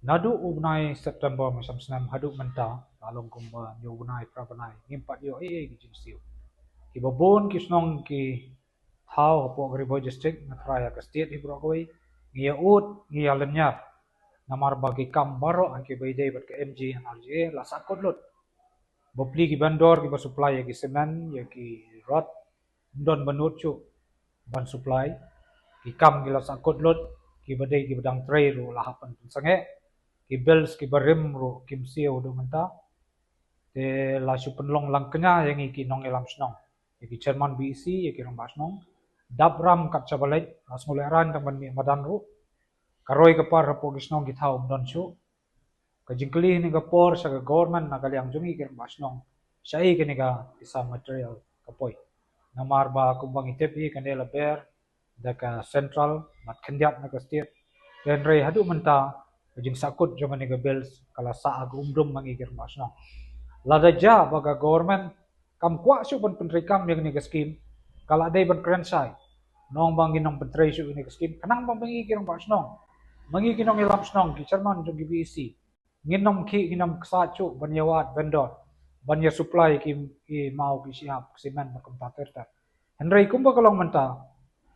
Nadu ubnai September macam senam haduk menta along kumba nyu ubnai prabanai ngimpat yo ki jinsiu. Ki babon ki snong ki thau po Gribo district natraya ka state ibro koi ngia ut ngia lenyar namar bagi kam baro ki baidai bat ke MG NRJ la sakot lot. Bopli ki bandor ki ba supply ki semen ya ki rod don banut chu ban supply ki kam ki la sakot lot ki badai ki badang tray ro la hapan sange ki bells ki barim ro kim siu do menta te la su penlong lang kenya yang ki nong elam snong ki chairman BEC ki rong basnong dabram kat chabalai asmuleran tang ban mi madan ro karoi ka par po gisnong ki thau don chu ka jingkli ni ka por sa ka government na kaliang jungi ki rong basnong sai ki ni ka isa material ka poi namar ba kumbang itepi kanela ber daka central mat kendiap na ka state dan rei hadu menta jing sakut jaman ni bells kala sa ag umdum mangigir masno lada ja baga government kam kwa su ban pentri kam yang ni skim kala dai ban krensai nong bang ginong pentri su ni skim kanang bang mangigir masno mangigir nong ilam snong ki chairman jong BEC nginom ki ginam sa chu ban yawat vendor ban ya supply ki mau ki siap semen makum tater henry kumba kalong menta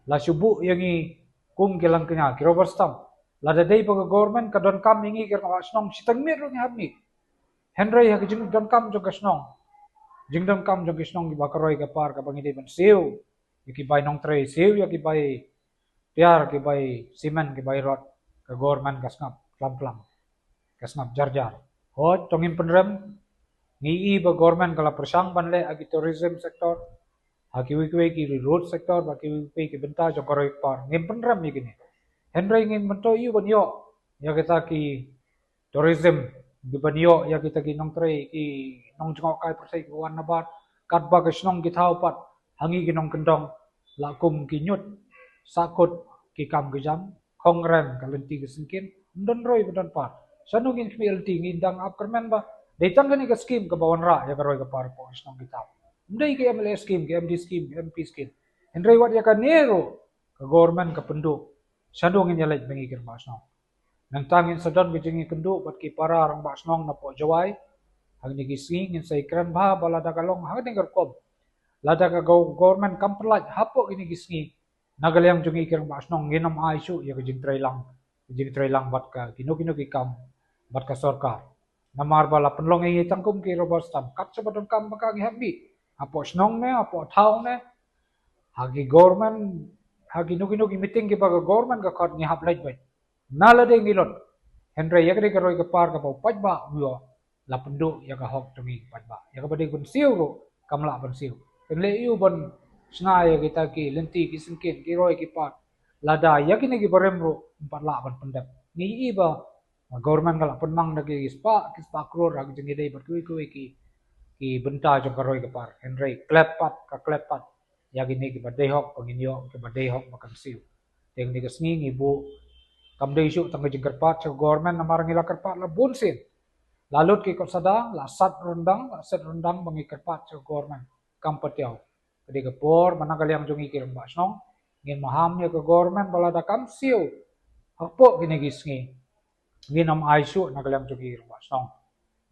la subu yang i kum kilang kenya ki robert stam lada day pag government kadon kam ingi kir ka snong sitang mir ni habni henry ha jing don kam jong kasnong jing don kam jong kasnong di bakaroi ka par ka bangi ban siu ki bay nong tray siu ya ki bay tiar ki bay semen ki bay rod ka government kasnap klam kasnap jar ho tongin penrem ngi ba government kala persang banle agi tourism sector haki wikwe ki road sector baki wikwe ki benta jong karoi par ngim penrem ni gini henry ngin mento yu banyo ya kita ki tourism di banyo ya kita ki nong tre ki nong jengok kai persai ki wan nabat kat ba ke snong ki thau pat hangi ki nong kendong lakum ki nyut sakut ki kam ki jam kongren kalenti ki singkin ndon roi badan pat sanu ngin kmelti ngin dang up kermen ba detang ni ka scheme ka bawan ra ya karoi ka par po snong ki thau ndai ki MLA scheme ki MD scheme ki MP scheme henry wat ya ka nero ka government ka penduk sadong in yalaj bengi kir basnong nang tangin sadon bijingi kendu bat ki para rang basnong na po jawai hang ni gising in sai kran ba balada kalong hang dengar kom lada ka government kampelat hapo gini gisngi nagalyang jungi kir basnong nginam aisu ya jing trailang bat ka kino ki kam bat ka sarkar namar bala penlong ngi tangkum ki robot stam kat sabadon kam baka gi habi apo snong ne apo thau ne hagi government hagi nugi meeting ki baga government ka khot ni hap lait bai nala de ngilon henry yakre ka roi ka par ka paj ba yo la pendu ya ka hok tungi paj ba ya ka bade gun siu ro kamla ban siu le yu ban snga ya kita ki lenti ki singkin ki roi ki par lada ya ki ni ki barem ro empat la ban pendap ni iba government kala penmang na ki spa crore hag jingi dei bat ki benta jong ka roi ka par henry klepat ya gini ki badai hok panginyo ki badai hok makan siu teng ni kasngi ibu kam dei su tang jing kerpat sa government na marang ila kerpat la bunsin lalut ki kosada la set rundang bangi kerpat sa government kam patiaw kadi ka por managalyang jungi ki ramba snong ngin maham ya ka government balada kam siu hapo gini gisngi nginam aisu nagalyang jungi ramba snong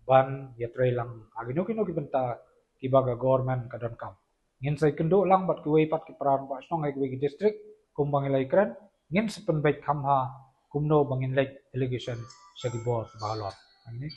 ban ya tray lang agino ki benta ki baga government kadon kam ngin sai kendo lang bat kuwei pat ki pran ba snong ai kuwei district kumbang ilai kran ngin sepen baik kamha kumno bangin lek delegation sa gibor balot